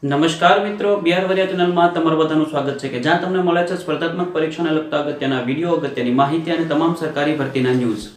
નમસ્કાર મિત્રો, બિહાર વરિયા ચેનલમાં તમારું બધાનું સ્વાગત છે કે જ્યાં તમને મળે છે સ્પર્ધાત્મક પરીક્ષાને લગતા અગત્યના વિડીયો, અગત્યની માહિતી અને તમામ સરકારી ભરતીના ન્યૂઝ.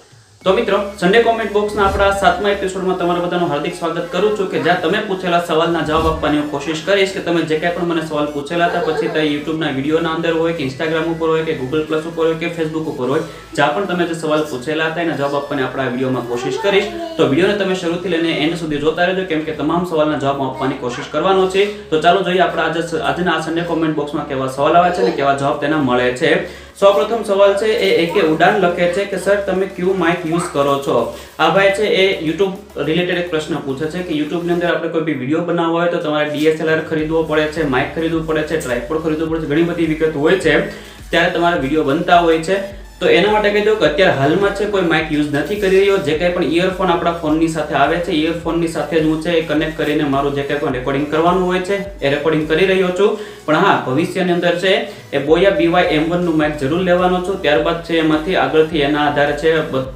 તો મિત્રો, સન્ડે કોમેન્ટ બોક્સના આપણા 7મા એપિસોડમાં તમારા બધાનું હાર્દિક સ્વાગત કરું છું કે જ્યાં તમે પૂછેલા સવાલના જવાબ આપવાની કોશિશ કરીશ કે તમે જે કાંઈ પણ મને સવાલ પૂછેલા હતા, પછી તે યુટ્યુબના વિડીયોના અંદર હોય કે ઇન્સ્ટાગ્રામ ઉપર હોય કે ગૂગલ પ્લસ ઉપર હોય કે ફેસબુક ઉપર હોય, જ્યાં પણ તમે જે સવાલ પૂછેલા હતા એના જવાબ આપવાની આપણા વિડીયોમાં કોશિશ કરીશ. તો વિડીયોને તમે શરૂથી લઈને એન્ડ સુધી જોતા રહેજો કેમ કે તમામ સવાલના જવાબ આપવાની કોશિશ કરવાનો છે. તો ચાલો જોઈએ આપણે આજના આ સન્ડે કોમેન્ટ બોક્સમાં કેવા સવાલ આવે છે અને કેવા જવાબ તેના મળે છે. સૌપ્રથમ સવાલ છે એ એકે ઉડાન લખે છે કે સર તમે ક્યુ માઇક યુઝ કરો છો. આ ભાઈ છે એ YouTube રિલેટેડ એક પ્રશ્ન પૂછે છે કે YouTube ની અંદર આપણે કોઈ બી વિડીયો બનાવવો હોય તો તમારે DSLR ખરીદવો પડે છે, માઇક ખરીદવું પડે છે, ટ્રાયપોડ ખરીદવું પડે છે, ઘણી બધી વિગત હોય છે ત્યારે તમારે વિડીયો બનતા હોય છે. તો એના માટે કહી દઉં કે અત્યારે હાલમાં છે કોઈ માઇક યુઝ નથી કરી રહ્યો. જે કંઈ પણ ઇયરફોન આપણા ફોનની સાથે આવે છે, ઇયરફોનની સાથે જ હું છે એ કનેક્ટ કરીને મારું જે કંઈ પણ રેકોર્ડિંગ કરવાનું હોય છે એ રેકોર્ડિંગ કરી રહ્યો છું. પણ હા, ભવિષ્યની અંદર છે એ બોયા BY-M1 નું માઇક જરૂર લેવાનો છું. ત્યારબાદ છે એમાંથી આગળથી એના આધારે છે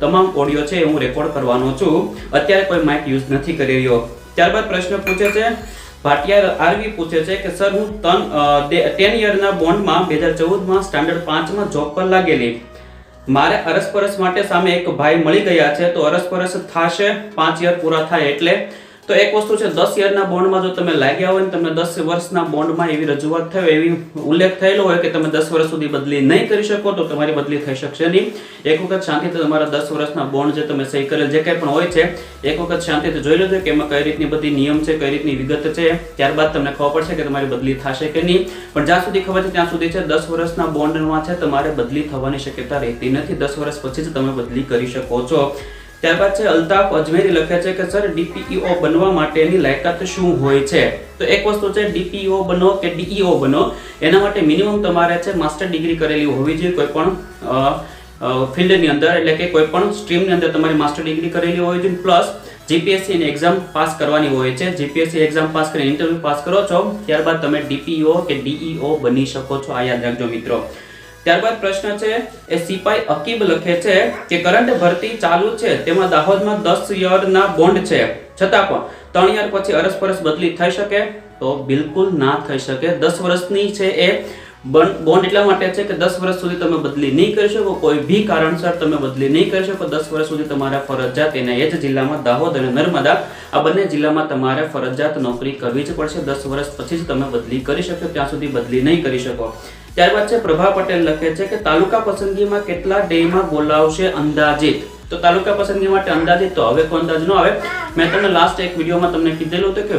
તમામ ઓડિયો છે હું રેકોર્ડ કરવાનો છું. અત્યારે કોઈ માઇક યુઝ નથી કરી રહ્યો. ત્યારબાદ પ્રશ્ન પૂછે છે ભાટિયા આરવી પૂછે છે કે સર હું 10 યરના બોન્ડમાં 2014માં સ્ટાન્ડર્ડ 5માં જોબ પર લાગેલી. મારે અરસપરસ માટે સામે એક ભાઈ મળી ગયા છે તો અરસપરસ થશે 5 યર પૂરા થાય એટલે. તો એક વસ્તુ છે 10 યરના બોન્ડમાં જો તમે લાગ્યા હોય ને તમને 10 વર્ષના બોન્ડમાં એવી રજૂઆત થયો, એવી ઉલ્લેખ થયેલો હોય કે તમે 10 વર્ષ સુધી બદલી નહીં કરી શકો તો તમારી બદલી થઈ શકશે નહીં. એક વખત શાંતિથી તમારા 10 વર્ષના બોન્ડ જે તમે સહી કરેલ જે કંઈ પણ હોય છે એક વખત શાંતિથી જોઈ લેજો કે એમાં કઈ રીતની બધી નિયમ છે, કઈ રીતની વિગત છે. ત્યારબાદ તમને ખબર પડશે કે તમારી બદલી થશે કે નહીં. પણ જ્યાં સુધી ખબર છે ત્યાં સુધી છે 10 વર્ષના બોન્ડમાં છે તમારે બદલી થવાની શક્યતા રહેતી નથી. 10 વર્ષ પછી જ તમે બદલી કરી શકો છો. ત્યારબાદ છે અલ્તાફ અજમેરી લખે છે કે સર DPEO બનવા માટેની લાયકાત શું હોય છે. તો એક વસ્તુ છે DPEO બનો કે DEO બનો એના માટે મિનિમમ તમારે છે માસ્ટર ડિગ્રી કરેલી હોવી જોઈએ કોઈ પણ ફિલ્ડની અંદર, એટલે કે કોઈ પણ સ્ટ્રીમની અંદર તમારી માસ્ટર ડિગ્રી કરેલી હોવી જોઈએ. પ્લસ GPSC ની એક્ઝામ પાસ કરવાની હોય છે. GPSC એક્ઝામ પાસ કરીને ઇન્ટરવ્યુ પાસ કરો છો ત્યારબાદ તમે DPEO કે DEO બની શકો છો. આ યાદ રાખજો મિત્રો. ત્યારબાદ પ્રશ્ન છે એ સિપાઈ અકીબ લખે છે કે કરંટ ભરતી ચાલુ છે તેમાં દાહોદમાં 10 યરના બોન્ડ છે છતાં પણ 3 યર પછી અરસપરસ બદલી થઈ શકે? તો બિલકુલ ના થઈ શકે. 10 વર્ષની છે એ બોન્ડ એટલા માટે છે કે 10 વર્ષ સુધી તમે બદલી નહીં કરી શકો. કોઈ ભી કારણસર તમે બદલી નહીં કરી શકો. 10 વર્ષ સુધી તમારે ફરજિયાત એને એ જ જિલ્લામાં દાહોદ અને નર્મદા આ બંને જિલ્લામાં તમારે ફરજિયાત નોકરી કરવી જ પડશે. 10 વર્ષ પછી જ તમે બદલી કરી શકો, ત્યાં સુધી બદલી નહીં કરી શકો. ત્યારબાદ છે પ્રભા પટેલ લખે છે કે તાલુકા પસંદગીમાં કેટલા ડેમાં બોલાવશે અંદાજિત. તો તાલુકા પસંદગી માટે અંદાજિત તો હવે કોઈ અંદાજ ન આવે. મેં તમને લાસ્ટ એક વિડીયોમાં તમને કીધેલું હતું કે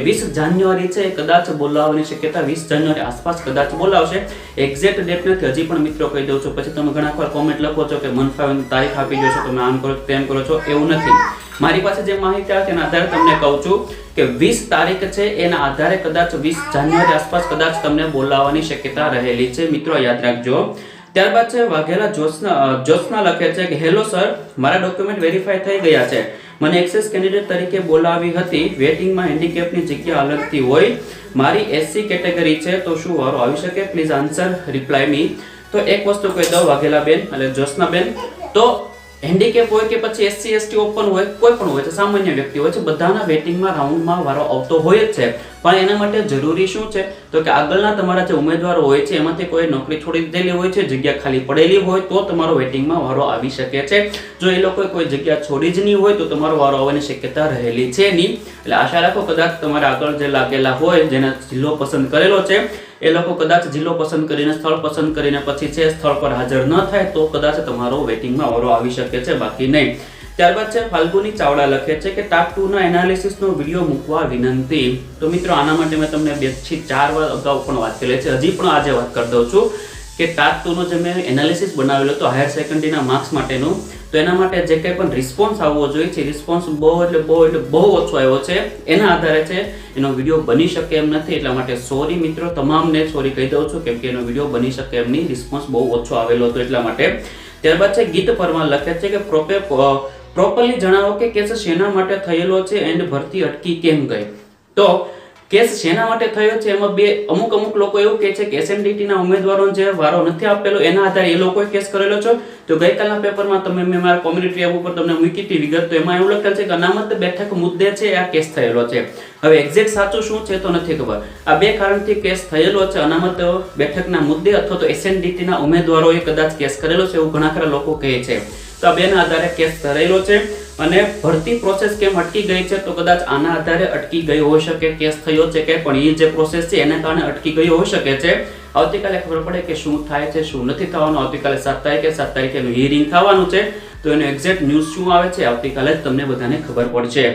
20 જાન્યુઆરી છે કદાચ બોલાવવાની શક્યતા, 20 જાન્યુઆરી આસપાસ કદાચ બોલાવશે. એક્ઝેક્ટ ડેટ નથી હજી પણ મિત્રો કહી દઉં છું. પછી તમે ઘણા વાર કોમેન્ટ લખો છો કે મન ફાવે તારીખ આપી દો છો, તમે આમ કરો તેમ કરો છો. એવું નથી. મારી પાસે જે માહિતી આવે તેના આધારે તમને કહું છું કે 20 તારીખ છે એના આધારે કદાચ 20 જાન્યુઆરી આસપાસ કદાચ તમને બોલાવવાની શક્યતા રહેલી છે. મિત્રો યાદ રાખજો. ત્યારબાદ છે વાઘેલા જ્યોત્સના લખે છે કે હેલો સર, મારા ડોક્યુમેન્ટ વેરીફાઈ થઈ ગયા છે. મને એક્સેસ કેન્ડિડેટ તરીકે બોલાવી હતી. વેટિંગમાં હેન્ડીકેપની જગ્યા અલગથી હોય. મારી SC કેટેગરી છે તો શું વારો આવી શકે? પ્લીઝ આન્સર રિપ્લાય મી. તો એક વસ્તુ કહી દઉં વાઘેલા બેન એટલે જ્યોત્સના બેન, તો હેન્ડીકેપ હોય કે પછી SC ST ઓપન હોય, કોઈ પણ હોય છે, સામાન્ય વ્યક્તિ હોય છે, બધાના વેટિંગમાં રાઉન્ડમાં વારો આવતો હોય જ છે. પણ એના માટે જરૂરી શું છે તો કે આગળના તમારા જે ઉમેદવારો હોય છે એમાંથી કોઈ નોકરી છોડી દીધેલી હોય છે, જગ્યા ખાલી પડેલી હોય તો તમારો વેટિંગમાં વારો આવી શકે છે. જો એ લોકોએ કોઈ જગ્યા છોડી જ નહીં હોય તો તમારો વારો આવવાની શક્યતા રહેલી છે નહીં. એટલે આશા રાખો કદાચ તમારે આગળ જે લાગેલા હોય, જેને જિલ્લો પસંદ કરેલો છે એ લોકો કદાચ જિલ્લો પસંદ કરીને સ્થળ પસંદ કરીને પછી છે સ્થળ પર હાજર ન થાય તો કદાચ તમારો વેટિંગમાં વારો આવી શકે છે, બાકી નહીં. ત્યારબાદ છે ફાલ્ગુની ચાવડા લખે છે કે ટાટ 2 ના એનાલિસિસનો વિડીયો મૂકવા વિનંતી. તો મિત્રો આના માટે મેં તમને 2 થી 4 વાર અગાઉ પણ વાત કરી છે, હજી પણ આજે વાત કરી દઉં છું કે ટાટ 2 નો જે મેં એનાલિસિસ બનાવેલો હતો હાયર સેકન્ડરીના માર્ક્સ માટેનું, તો એના માટે જે કંઈ પણ રિસ્પોન્સ આવવો જોઈએ છે, રિસ્પોન્સ બહુ ઓછો આવ્યો છે. એના આધારે છે એનો વિડીયો બની શકે એમ નથી. એટલા માટે સોરી મિત્રો, તમામને સોરી કહી દઉં છું કેમ કે એનો વિડીયો બની શકે એમ નહીં, રિસ્પોન્સ બહુ ઓછો આવેલો હતો એટલા માટે. ત્યારબાદ છે ગીત પરમાર લખે છે કે પ્રોપરલી જણાવો કે કેસ શેના માટે થયેલો છે એન્ડ ભરતી અટકી કેમ ગઈ. તો કેસ શેના માટે થયો છે એમાં અમુક લોકો એવું કહે છે કે SNDT ના ઉમેદવારોને જે વારો નથી આપેલો એના આધારે એ લોકોએ કેસ કરેલો છે. તો ગઈકાલના પેપરમાં મેં મારા કોમ્યુનિટી એપ ઉપર તમને મૂકી હતી વિગત, તો એમાં એવું લખેલ છે કે અનામત બેઠક મુદ્દે છે આ કેસ થયેલો છે. હવે એક્ઝેક્ટ સાચું શું છે તો નથી ખબર. આ બે કારણથી કેસ થયેલો છે, અનામત બેઠકના મુદ્દે અથવા તો SNDT ના ઉમેદવારોએ કદાચ કેસ કરેલો છે એવું ઘણા ખરા લોકો કહે છે. તો આ બેના આધારે કેસ થયેલો છે. અને ભરતી પ્રોસેસ કેમ અટકી ગઈ છે તો કદાચ આના આધારે અટકી ગઈ હોઈ શકે, કેસ થયો છે કે પણ એ જે પ્રોસેસ છે એના કારણે અટકી ગઈ હોઈ શકે છે. આવતીકાલે ખબર પડે કે શું થાય છે શું નથી થવાનું. આવતીકાલે 7 તારીખે હિયરિંગ થવાનું છે, તો એનો એક્ઝેક્ટ ન્યૂઝ શું આવે છે આવતીકાલે જ તમને બધાને ખબર પડશે.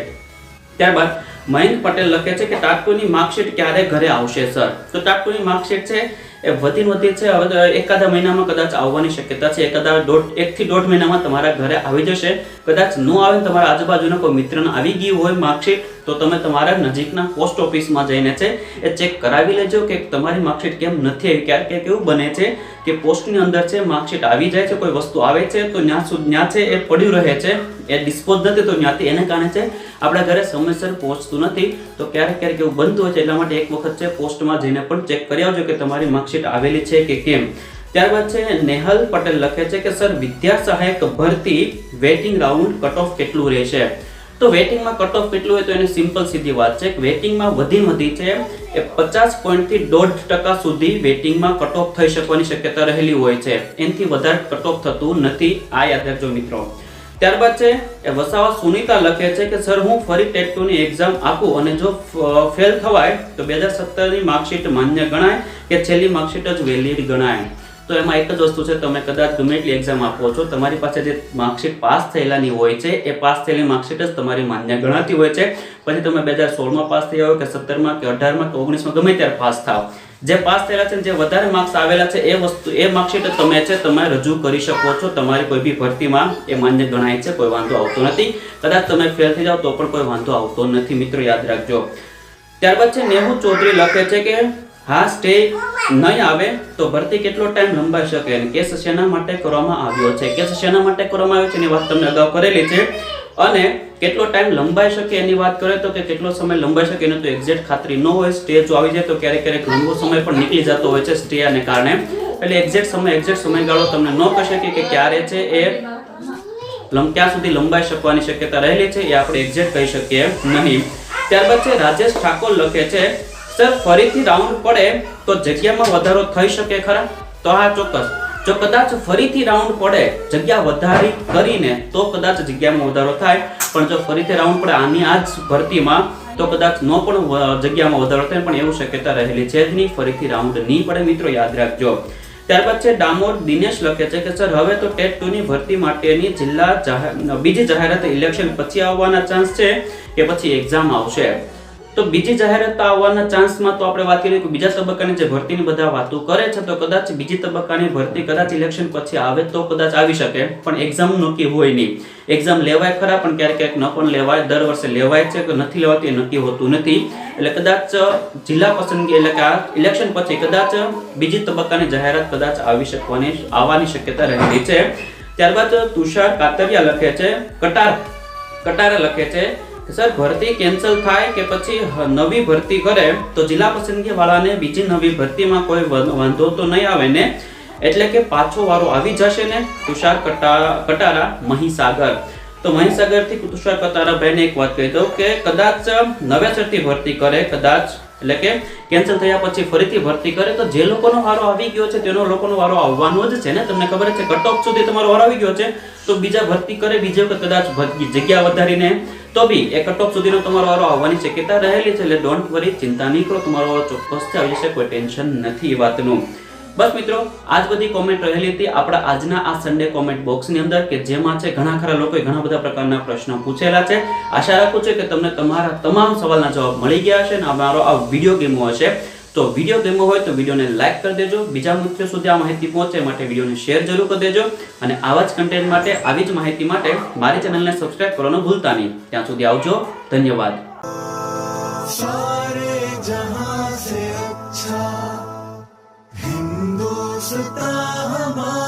ત્યારબાદ મયંક પટેલ લખે છે કે ટાટુની માર્કશીટ ક્યારે ઘરે આવશે સર? તો ટાટુની માર્કશીટ છે એ વધી છે, હવે એકાદા મહિનામાં કદાચ આવવાની શક્યતા છે. 1 થી 1.5 મહિનામાં તમારા ઘરે આવી જશે. કદાચ ન આવે તમારા આજુબાજુના કોઈ મિત્રને આવી ગયું હોય માર્કશીટ, તો તમે તમારા નજીકના પોસ્ટ ઓફિસમાં જઈને છે એ ચેક કરાવી લેજો કે તમારી માર્કશીટ કેમ નથી આવી. ક્યારેક એવું બને છે કે પોસ્ટની અંદર છે માર્કશીટ આવી જાય છે, કોઈ વસ્તુ આવે છે તો ત્યાં છે એ પડ્યું રહે છે, એ ડિસ્પોઝ નથી તો ત્યાંથી એને કારણે છે આપણા ઘરે સમયસર પહોંચતું નથી. તો ક્યારેક એવું બનતું હોય છે, એટલા માટે એક વખત છે પોસ્ટમાં જઈને પણ ચેક કરી આવજો કે તમારી માર્કશીટ આવેલી છે કે કેમ. ત્યારબાદ છે નેહલ પટેલ લખે છે કે સર વિદ્યા સહાયક ભરતી વેટિંગ રાઉન્ડ કટ ઓફ કેટલું રહેશે? તો વેટિંગમાં કટ ઓફ કેટલું હોય તો એને સિમ્પલ સીધી વાત છે કે વેટિંગમાં વધી છે એ 50 પોઈન્ટથી 1.5% સુધી વેટિંગમાં કટ ઓફ થઈ શકવાની શક્યતા રહેલી હોય છે. એનાથી વધારે કટ ઓફ થતું નથી, આ યાદ રાખજો મિત્રો. ત્યારબાદ છે એ વસાવા સુનીતા લખે છે કે સર હું ફરી ટેટ2ની એક્ઝામ આપું અને જો ફેલ થવાય તો 2017ની માર્કશીટ માન્ય ગણાય કે છેલ્લી માર્કશીટ જ વેલિડ ગણાય? તો એમાં એક જ વસ્તુ છે, તમે કદાચ ગમે એટલી એક્ઝામ આપો છો, તમારી પાસે જે માર્કશીટ પાસ થયેલાની હોય છે એ પાસ થયેલી માર્કશીટ જ તમારી માન્ય ગણાતી હોય છે. પછી તમે 2016માં પાસ થયા હોય કે 17માં કે 18માં કે 19માં ગમે ત્યારે પાસ થાવ, જે પાસ થયેલા છે જે વધારે માર્ક્સ આવેલા છે એ માર્કશીટ તમે રજૂ કરી શકો છો. તમારી કોઈ બી ભરતીમાં એ માન્ય ગણાય છે, કોઈ વાંધો આવતો નથી. કદાચ તમે ફેલ થઈ જાવ તો પણ કોઈ વાંધો આવતો નથી મિત્રો, યાદ રાખજો. ત્યારબાદ છે નેહુ ચૌધરી લખે છે કે હા સ્ટે નહીં આવે તો ભરતી કેટલો ટાઈમ લંબાઈ શકે અને કેસ શેના માટે કરવામાં આવ્યો છે? કેસ શેના માટે કરવામાં આવ્યો છે એની વાત તમને અગાઉ કરેલી છે. અને કેટલો ટાઈમ લંબાઈ શકે એની વાત કરે તો કે કેટલો સમય લંબાઈ શકે એનો તો એક્ઝેક્ટ ખાતરી ન હોય. સ્ટે જો આવી જાય તો ક્યારેક લાંબો સમય પણ નીકળી જતો હોય છે સ્ટે આને કારણે. એટલે એક્ઝેક્ટ સમયગાળો તમને ન કહી શકે કે ક્યારે છે એ ક્યાં સુધી લંબાઈ શકવાની શક્યતા રહેલી છે, એ આપણે એક્ઝેક્ટ કહી શકીએ નહીં. ત્યારબાદ છે રાજેશ ઠાકોર લખે છે સર ફરીથી રાઉન્ડ પડે તો જગ્યામાં વધારો થઈ શકે ખરા? તો હા ચોક્કસ, જો કદાચ ફરીથી રાઉન્ડ પડે જગ્યા વધારી કરીને તો કદાચ જગ્યામાં વધારો થાય, પણ જો ફરીથી રાઉન્ડ પડે આની આ જ ભરતીમાં તો કદાચ ન પણ જગ્યામાં વધારો થાય, પણ એવું શક્યતા રહેલી છે જ નહીં, ફરીથી રાઉન્ડ નહીં પડે મિત્રો, યાદ રાખજો. ત્યારબાદ છે ડામોર દિનેશ લખે છે કે સર હવે તો ટેટ2ની ભરતી માટેની બીજી જાહેરાત ઇલેક્શન પછી આવવાના ચાન્સ છે કે પછી એક્ઝામ આવશે? તો બીજી જાહેરાત આવવાના ચાન્સમાં તો આપણે વાત કરીએ કે બીજા તબક્કાની જે ભરતીની બધા વાતો કરે છે તો કદાચ બીજી તબક્કાની ભરતી કદાચ ઇલેક્શન પછી આવે તો કદાચ આવી શકે, પણ એક્ઝામ નક્કી હોય નહીં. એક્ઝામ લેવાય ખરા પણ ક્યારેક ન પણ લેવાય, દર વર્ષે લેવાય છે કે નથી લેવાતી એ નક્કી હોતું નથી. એટલે કદાચ જિલ્લા પસંદગી એટલે કે આ ઇલેક્શન પછી કદાચ બીજી તબક્કાની જાહેરાત કદાચ આવવાની શક્યતા રહેલી છે. ત્યારબાદ તુષાર કાતરિયા લખે છે કટારા લખે છે સર ભરતી કેન્સલ થાય કે પછી નવી ભરતી કરે તો જિલ્લા પસંદગી વાળાને બીજી નવી ભરતીમાં કોઈ વાંધો તો નહીં આવે ને? એટલે કે પાછો વારો આવી જશે ને? તુષાર કટારા મહીસાગર. તો મહીસાગરથી તુષાર કટારા ભાઈને એક વાત કહી દઉં કે કદાચ નવેસરથી ભરતી કરે, કદાચ એટલે કે કેન્સલ થયા પછી ફરીથી ભરતી કરે તો જે લોકોનો વારો આવી ગયો છે તેનો લોકોનો વારો આવવાનો જ છે ને. તમને ખબર છે કટ ઓફ સુધી તમારો વારો આવી ગયો છે તો બીજા ભરતી કરે, બીજી વખત કદાચ જગ્યા વધારીને તો બી એ કટ ઓફ સુધીનો તમારો વારો આવવાની શક્યતા રહેલી છે. એટલે ડોન્ટ વરી, ચિંતા નહીં કરો, તમારો વારો ચોક્કસથી આવી જશે, કોઈ ટેન્શન નથી એ વાતનું. બસ મિત્રો, આજ બધી કોમેન્ટ રહેલી હતી આપણા આજના આ સન્ડે કોમેન્ટ બોક્સની અંદર કે જેમાં છે ઘણા ખરા લોકોએ ઘણા બધા પ્રકારના પ્રશ્નો પૂછેલા છે. આશા રાખું છું કે તમને તમારા તમામ સવાલના જવાબ મળી ગયા હશે અને અમારો આ વિડીયો ગમ્યો હશે. તો વિડીયો ગમ્યો હોય તો વિડીયોને લાઈક કરી દેજો, બીજા મિત્રો સુધી આ માહિતી પહોંચે માટે વિડીયોને શેર જરૂર કરી દેજો અને આવા જ કન્ટેન્ટ માટે, આવી જ માહિતી માટે મારી ચેનલને સબસ્ક્રાઇબ કરવાનું ભૂલતા નહીં. ત્યાં સુધી આવજો, ધન્યવાદ. हिंदुस्तान हमारा